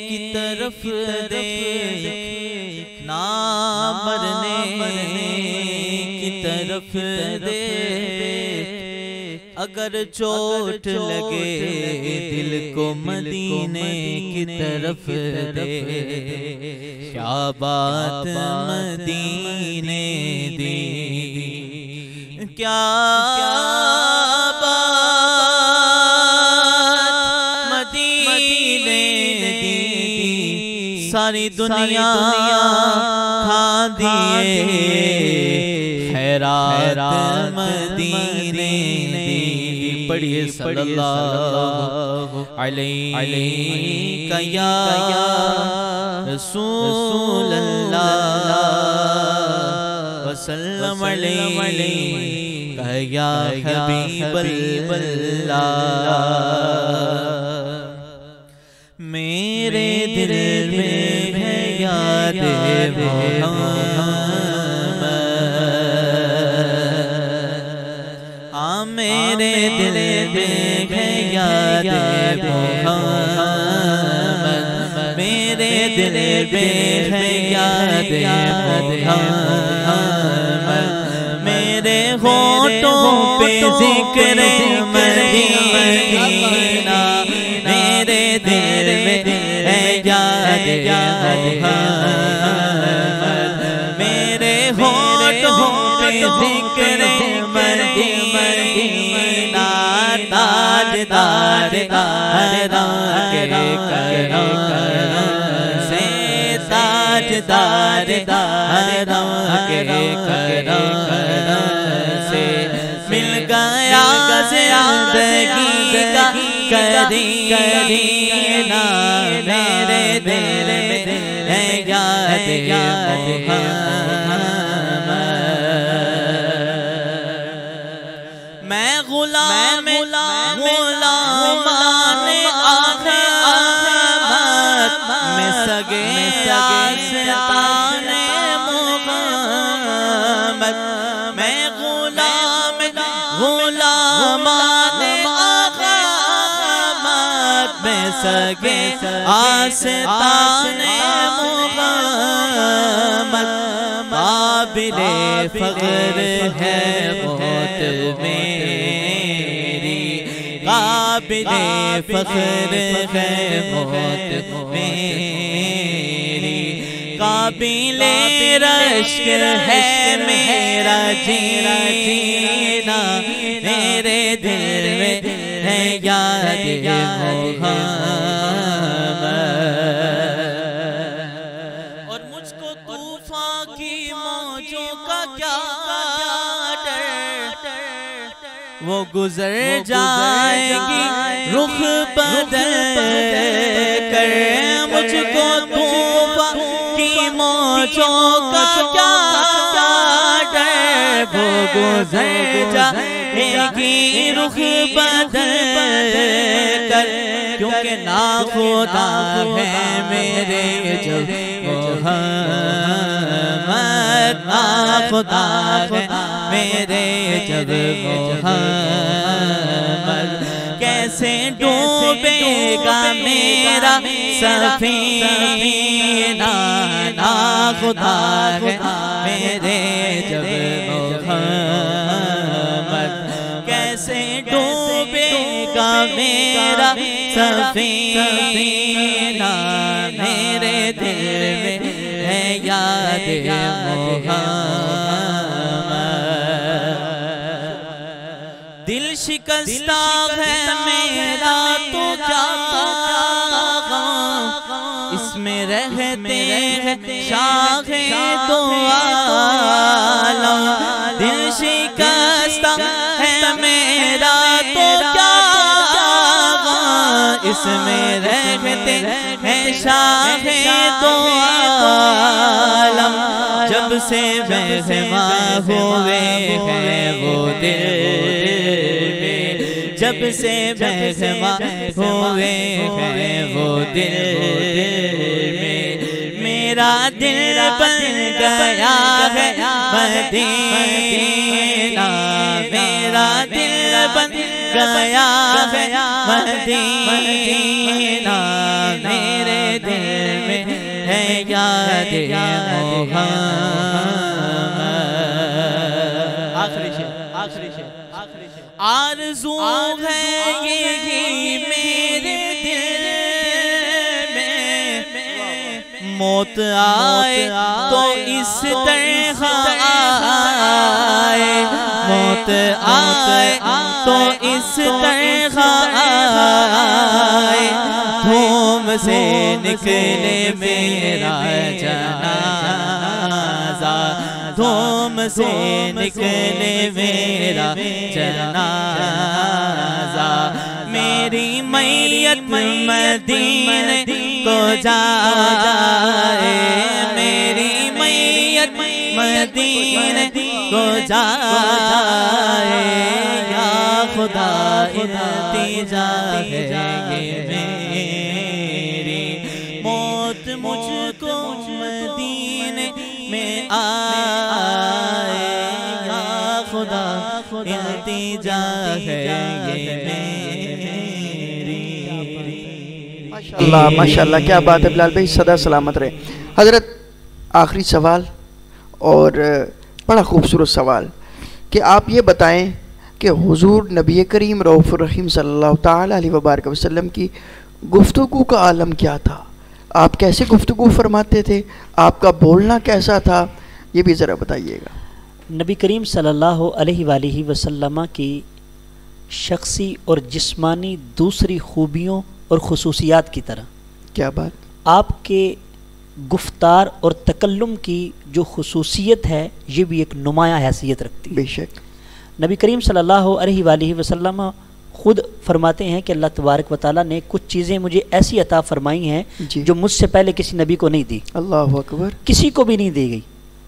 کی طرف دیکھ نہ مرنے کی طرف دیکھ، اگر چوٹ لگے دل کو مدینے کی طرف دے، کیا بات مدینے دی، کیا بات مدینے دی، ساری دنیا کھا دیے خیرات مدینے دی۔ پڑھیے صلی اللہ علیہ یا رسول اللہ وسلم علیہ یا حبیب اللہ، میرے دل میں ہے یاد میرے دل میں ہے یاد محمد، میرے دل میں ہے یاد محمد، میرے ہونٹوں پہ ذکر مدینہ، میرے دل میں ہے یاد محمد، میرے ذکر مدینہ تاجدار حرم کے کرم سے تاجدار حرم کے کرم سے مل گیا زندگی کا کرینہ میرے دل میں ہے یاد محمد میں غلامان آخرت میں سگے آستان محمد میں غلامان آخرت میں سگے آستان محمد قابل فخر ہے موت میری قابل فخر ہے موت میری قابل رشک ہے میرا جینا میرے دل میں ہے یاد محمد اور مجھ کو طوفان کی موجوں کا کیا ڈر وہ گزر جائے گی رخ بدل کر مجھ کو طوفان کی موجوں کا کیا ڈر وہ گزر جائے گی رخ بدل کر کیونکہ ناخدا ہے میرے جو محمد ناخدا ہے میرے جب محمد کیسے ڈوبے گا میرا سفینہ ناخدا ہے میرے جب محمد کیسے ڈوبے گا میرا سفینہ میرے دل میں ہے یاد محمد دل شکستہ ہے میرا تو کیا اس میں رہتے ہیں شاخ دو عالم دل شکستہ ہے میرا تو کیا اس میں رہتے ہیں شاخ دو عالم جب سے بہما ہوئے ہیں وہ دل جب سے بہما ہوئے ہیں وہ دل میں میرا دل بن گیا ہے مدینہ میرا دل بن گیا ہے مدینہ میرے دل میں ہے یاد محمد آخری شعر آرزو ہے یہی میرے دل میں موت آئے تو اس طرح آئے موت آئے تو اس طرح آئے دھوم سے نکلے میرا جنازہ دھوم سے نکلے میرا جنازہ میری میت مدینے کو جائے میری میت مدینے کو جائے یا خدا التجا ہے میری موت مجھ کو مدینے میں آئے یا خدا التجا ہے اللہ ماشاءاللہ کیا بات ہے بلال بھائی صدا سلامت رہے حضرت آخری سوال اور بڑا خوبصورت سوال کہ آپ یہ بتائیں کہ حضور نبی کریم رؤوف الرحیم صلی اللہ تعالیٰ علیہ وبارک وسلم کی گفتگو کا عالم کیا تھا آپ کیسے گفتگو فرماتے تھے آپ کا بولنا کیسا تھا یہ بھی ذرا بتائیے گا نبی کریم صلی اللہ علیہ وآلہ وسلم کی شخصی اور جسمانی دوسری خوبیوں اور خصوصیات کی طرح کیا بات. آپ کے گفتار اور تکلم کی جو خصوصیت ہے یہ بھی ایک نمایاں حیثیت رکھتی ہے. بے شک. نبی کریم صلی اللہ علیہ وآلہ وسلم خود فرماتے ہیں کہ اللہ تبارک و تعالیٰ نے کچھ چیزیں مجھے ایسی عطا فرمائی ہیں جی. جو مجھ سے پہلے کسی نبی کو نہیں دی. اللہ اکبر. کسی کو بھی نہیں دی گئی.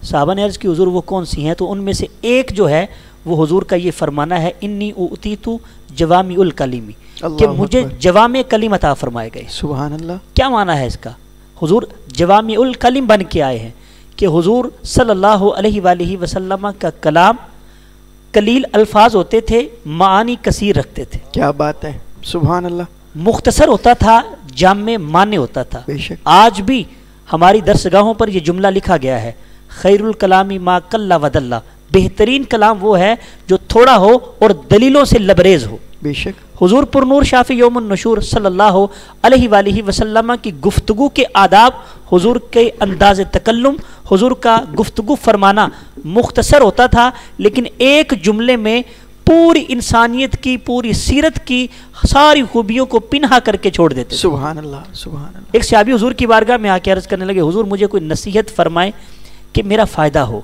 صحابہ نے عرض کی حضور وہ کون سی ہیں؟ تو ان میں سے ایک جو ہے وہ حضور کا یہ فرمانا ہے انی اوتیتو جوامع الکلمی، کہ مجھے جوامع کلم عطا فرمائے گئے. سبحان اللہ. کیا معنی ہے اس کا؟ حضور جوامع الکلم بن کے آئے ہیں کہ حضور صلی اللہ علیہ وآلہ وسلم کا کلام قلیل الفاظ ہوتے تھے، معانی کثیر رکھتے تھے. کیا بات ہے. سبحان اللہ. مختصر ہوتا تھا، جامع معنی ہوتا تھا. بے شک. آج بھی ہماری درسگاہوں پر یہ جملہ لکھا گیا ہے، خیر الکلامی ما قل ودل، بہترین کلام وہ ہے جو تھوڑا ہو اور دلیلوں سے لبریز ہو. بے شک. حضور پر نور شافی یوم النشور صلی اللہ علیہ وآلہ وسلم کی گفتگو کے آداب، حضور کے انداز تکلم، حضور کا گفتگو فرمانا مختصر ہوتا تھا، لیکن ایک جملے میں پوری انسانیت کی، پوری سیرت کی ساری خوبیوں کو پنہا کر کے چھوڑ دیتے. سبحان اللہ. سبحان اللہ. ایک صحابی حضور کی بارگاہ میں آ کے عرض کرنے لگے، حضور مجھے کوئی نصیحت فرمائیں کہ میرا فائدہ ہو.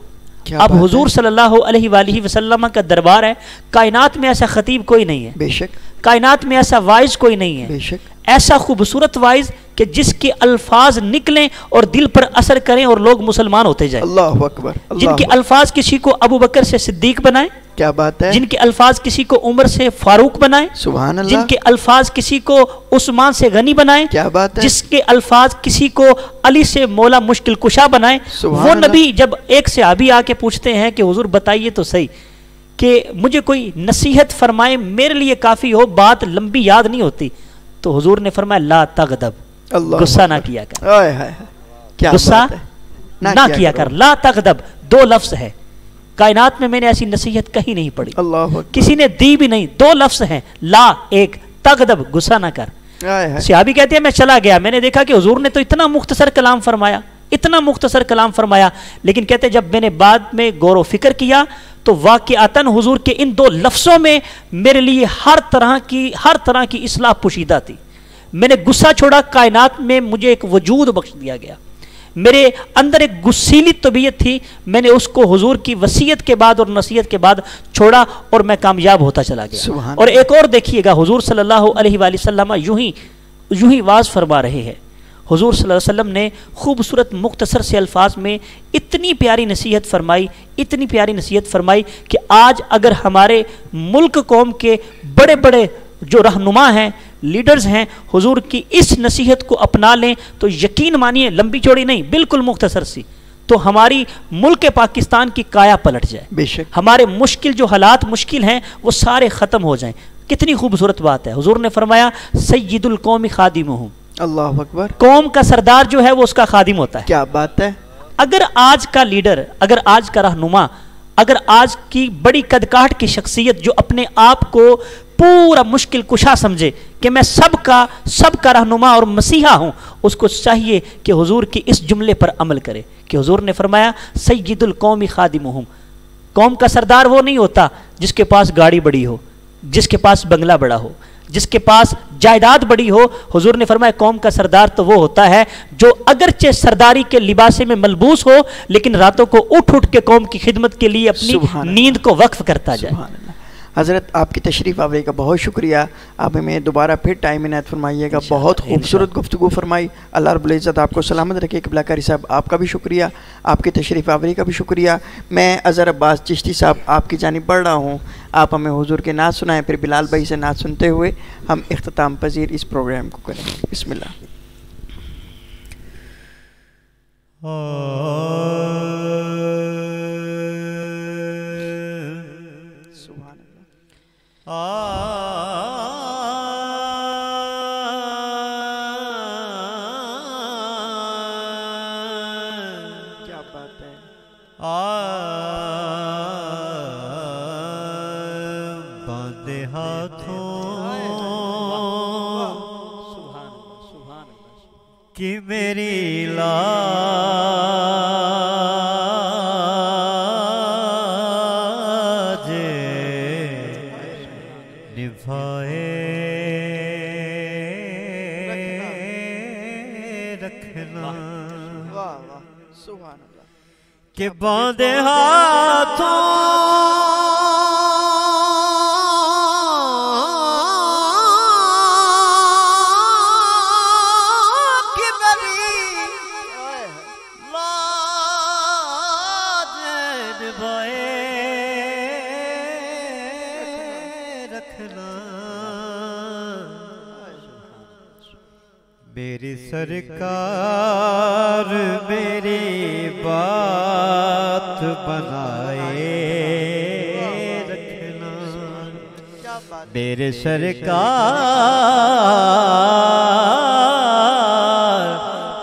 اب حضور صلی اللہ علیہ وآلہ وسلم کا دربار ہے، کائنات میں ایسا خطیب کوئی نہیں ہے. بے شک. کائنات میں ایسا وائز کوئی نہیں ہے. بے شک. ایسا خوبصورت وائز کہ جس کے الفاظ نکلیں اور دل پر اثر کریں اور لوگ مسلمان ہوتے جائیں. اللہ اکبر. جن کے الفاظ کسی کو ابو بکر سے صدیق بنائیں. کیا بات ہے. جن کے الفاظ کسی کو عمر سے فاروق بنائیں. سبحان اللہ. جن کے الفاظ کسی کو عثمان سے غنی بنائیں. کیا بات ہے. جس کے الفاظ کسی کو علی سے مولا مشکل کشا بنائیں. وہ نبی جب ایک صحابی آ کے پوچھتے ہیں کہ حضور بتائیے تو صحیح کہ مجھے کوئی نصیحت فرمائے، میرے لیے کافی ہو، بات لمبی یاد نہیں ہوتی، تو حضور نے فرمایا لا تغضب، غصہ نہ کیا کر. غصہ نہ کیا کر. لا تغضب دو لفظ ہے، کائنات میں نے ایسی نصیحت کہیں نہیں پڑھی، کسی نے دی بھی نہیں. دو لفظ ہیں، لا ایک، تغضب غصہ نہ کر. صحابی کہتے ہیں میں چلا گیا، میں نے دیکھا کہ حضور نے تو اتنا مختصر کلام فرمایا، اتنا مختصر کلام فرمایا، لیکن کہتے جب میں نے بعد میں غور و فکر کیا تو واقعاتاً حضور کے ان دو لفظوں میں میرے لیے ہر طرح کی اصلاح پوشیدہ تھی. میں نے غصہ چھوڑا، کائنات میں مجھے ایک وجود بخش دیا گیا. میرے اندر ایک غصیلی طبیعت تھی، میں نے اس کو حضور کی وصیت کے بعد اور نصیحت کے بعد چھوڑا اور میں کامیاب ہوتا چلا گیا. اور ایک اور دیکھیے گا، حضور صلی اللہ علیہ وآلہ وسلم یوں ہی واز فرما رہے ہیں. حضور صلی اللہ علیہ وسلم نے خوبصورت مختصر سے الفاظ میں اتنی پیاری نصیحت فرمائی کہ آج اگر ہمارے ملک قوم کے بڑے بڑے جو رہنما ہیں، لیڈرز ہیں، حضور کی اس نصیحت کو اپنا لیں تو یقین مانیے، لمبی چوڑی نہیں، بالکل مختصر سی، تو ہماری ملک پاکستان کی کایا پلٹ جائے. بے شک. ہمارے جو حالات مشکل ہیں وہ سارے ختم ہو جائیں. کتنی خوبصورت بات ہے. حضور نے فرمایا سید القوم خادمہم. اللہ اکبر. قوم کا سردار جو ہے وہ اس کا خادم ہوتا ہے. کیا بات ہے. اگر آج کا لیڈر، اگر آج کا رہنما، اگر آج کی بڑی قدکاٹ کی شخصیت جو اپنے آپ کو پورا مشکل کشا سمجھے کہ میں سب کا رہنما اور مسیحا ہوں، اس کو چاہیے کہ حضور کی اس جملے پر عمل کرے کہ حضور نے فرمایا سید القوم خادمہم. قوم کا سردار وہ نہیں ہوتا جس کے پاس گاڑی بڑی ہو، جس کے پاس بنگلہ بڑا ہو، جس کے پاس جائیداد بڑی ہو. حضور نے فرمایا قوم کا سردار تو وہ ہوتا ہے جو اگرچہ سرداری کے لباسے میں ملبوس ہو لیکن راتوں کو اٹھ کے قوم کی خدمت کے لیے اپنی نیند کو وقف کرتا جائے. حضرت آپ کی تشریف آوری کا بہت شکریہ. آپ ہمیں دوبارہ پھر ٹائم عنایت فرمائیے گا. بہت خوبصورت گفتگو فرمائی. اللہ رب العزت آپ کو سلامت رکھے. قبلہ کاری صاحب آپ کا بھی شکریہ، آپ کی تشریف آوری کا بھی شکریہ. میں اظہر عباس چشتی صاحب آپ کی جانب بڑھ رہا ہوں. آپ ہمیں حضور کے نعت سنائیں، پھر بلال بھائی سے نعت سنتے ہوئے ہم اختتام پذیر اس پروگرام کو کریں. بسم اللہ. کیا بات ہے. باندھے ہاتھوں کہ میری لاش رکھنا واہ واہ سبحان اللہ کہ باندھے ہاتھوں کی میری لاج نبھائے رکھنا میری سرکار میری بات بنائے رکھنا کیا بات میرے سرکار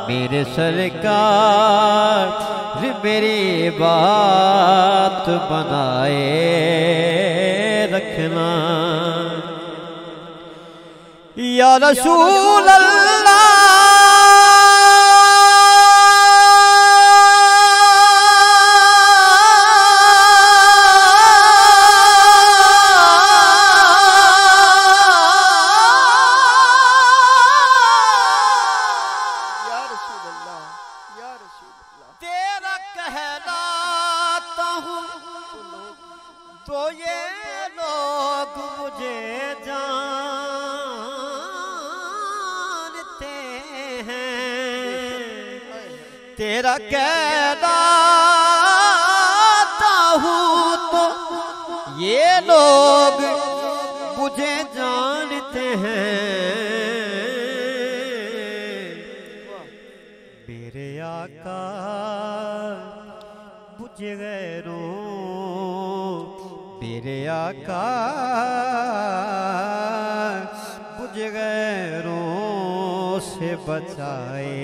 میرے سرکار میری بات بنائے رکھنا یا رسول اللہ یا رسول اللہ یا رسول اللہ تیرا کہلاتا ہوں تو یہ لوگ مجھے جانتے ہیں تیرا کہلاتا ہوں تو یہ لوگ مجھے جانتے ہیں میرے آقا مجھے غیروں میرے آقا مجھے غیروں سے بچائے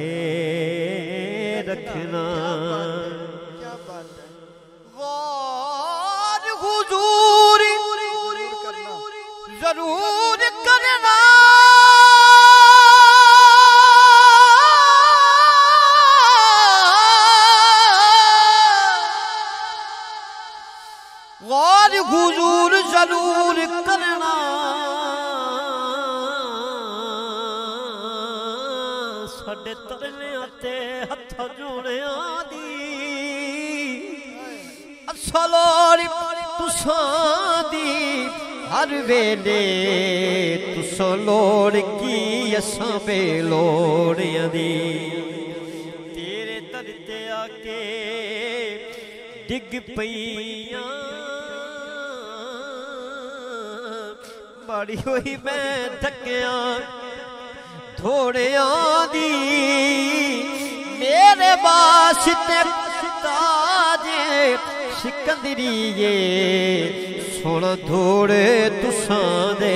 رکھنا کیا بات ہے غار حضور ضرور کرنا غار حضور ضرور کرنا ساڈے ترنیاں تے ہتھ جوڑیاں دی اسلوڑ تساں دی ہر ویلے تساں لوڑ کی اساں بے لوڑیاں دی تیرے در تے آ کے ڈگ پئیاں بڑی ہوئی میں تھکیاں تھوڑیاں دی میرے واسطے تاجے سکندریے سونا دھوڑے تساں دے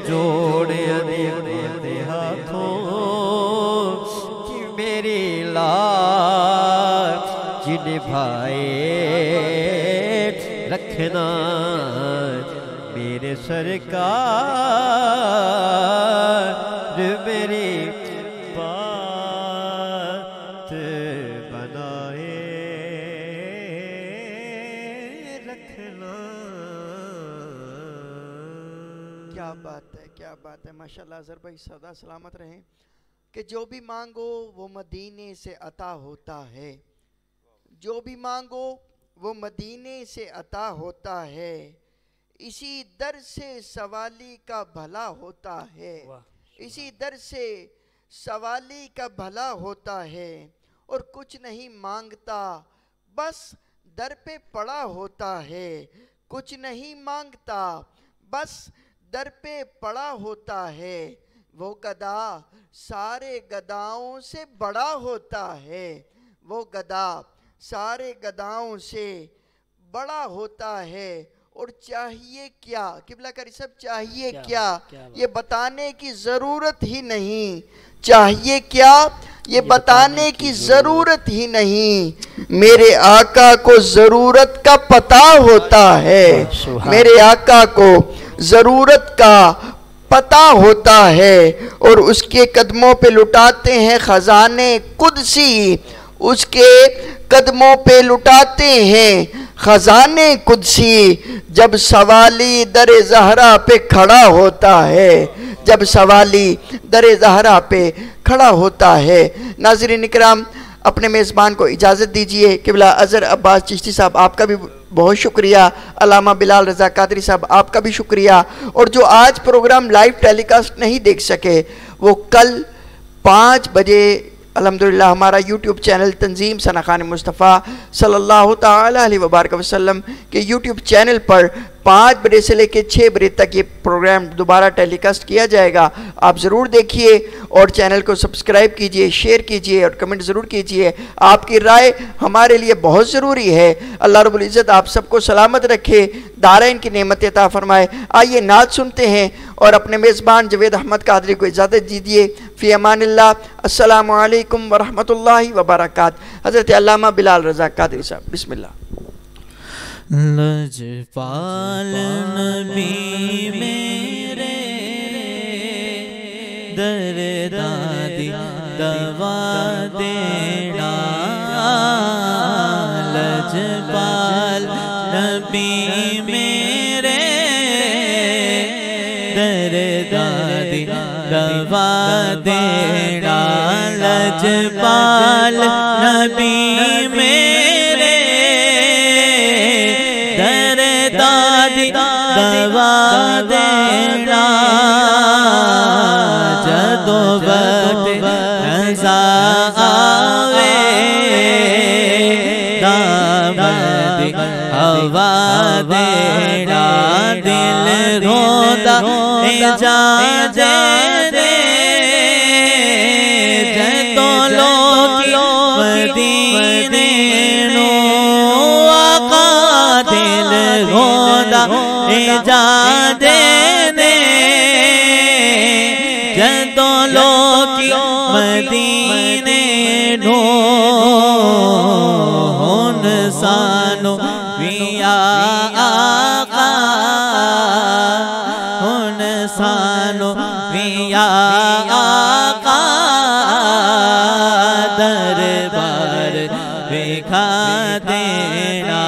جوڑیاں دے میرے ہاتھوں کہ میری لاج نبھائے رکھنا میرے سرکار میری بات بنائے رکھنا کیا بات ہے کیا بات ہے ماشاءاللہ اظہر بھائی سدا سلامت رہیں کہ جو بھی مانگو وہ مدینے سے عطا ہوتا ہے جو بھی مانگو وہ مدینے سے عطا ہوتا ہے اسی در سے سوالی کا بھلا ہوتا ہے اسی در سے سوالی کا بھلا ہوتا ہے اور کچھ نہیں مانگتا بس در پہ پڑا ہوتا ہے کچھ نہیں مانگتا بس در پہ پڑا ہوتا ہے وہ گدا سارے گداؤں سے بڑا ہوتا ہے وہ گدا سارے گداؤں سے بڑا ہوتا ہے اور چاہیے کیا قبلہ کری سب چاہیے کیا یہ بتانے کی ضرورت ہی نہیں چاہیے کیا یہ بتانے کی ضرورت ہی نہیں میرے آقا کو ضرورت کا پتہ ہوتا ہے میرے آقا کو ضرورت کا پتہ ہوتا ہے اور اس کے قدموں پہ لٹاتے ہیں خزانے قدسی اس کے قدموں پہ لٹاتے ہیں خزانے قدسی جب سوالی در زہرا پہ کھڑا ہوتا ہے، جب سوالی در زہرا پہ کھڑا ہوتا ہے۔ ناظرین اکرام، اپنے میزبان کو اجازت دیجئے۔ قبلہ اظہر عباس چشتی صاحب آپ کا بھی بہت شکریہ، علامہ بلال رضا قادری صاحب آپ کا بھی شکریہ، اور جو آج پروگرام لائیو ٹیلی کاسٹ نہیں دیکھ سکے وہ کل 5 بجے الحمدللہ ہمارا یوٹیوب چینل تنظیم ثنا خان مصطفیٰ صلی اللہ تعالی علیہ وبارک وسلم کے یوٹیوب چینل پر 5 بجے سے لے کے 6 بجے تک یہ پروگرام دوبارہ ٹیلی کاسٹ کیا جائے گا۔ آپ ضرور دیکھیے اور چینل کو سبسکرائب کیجئے، شیئر کیجئے اور کمنٹ ضرور کیجئے۔ آپ کی رائے ہمارے لیے بہت ضروری ہے۔ اللہ رب العزت آپ سب کو سلامت رکھے، دارین کی نعمت عطا فرمائے۔ آئیے نعت سنتے ہیں اور اپنے میزبان جوید احمد قادری کو اجازت دیجئے۔ فی امان اللہ، السلام علیکم ورحمۃ اللہ وبرکاتہ۔ حضرت علامہ بلال رضا قادری صاحب، بسم اللہ۔ لجپال نبی میرے در دادی دوا دینا، لجپال نبی میرے در دادی دوا دینا، لجپال نبی میرے در دادی دوا دینا، جدو وقت رضا آوے دامد ہوا دینا، دل روتا اجازت دے، جدو لوگ مدینے نو آقا دل روتا اجازت دے، جدو لوگ مدینے نو ہن سانو ویا آقا، ہن سانو ویا آقا، دربار وکھا دینا،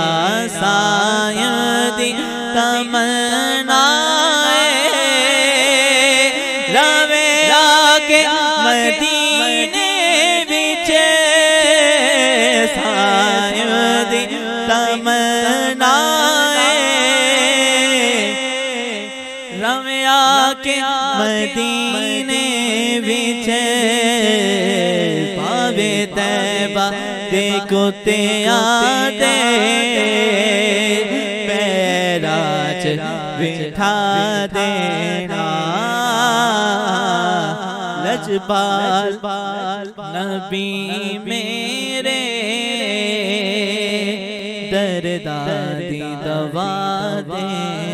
سائیں دی تمنا روے آکے مدینے وچ، سائیں دی تمنا روے آکے مدینے وچ، پاوے طیبہ دے کتیاں دے پیراں چ بٹھا دینا، لجپال نبی میرے در دادی دوا دے۔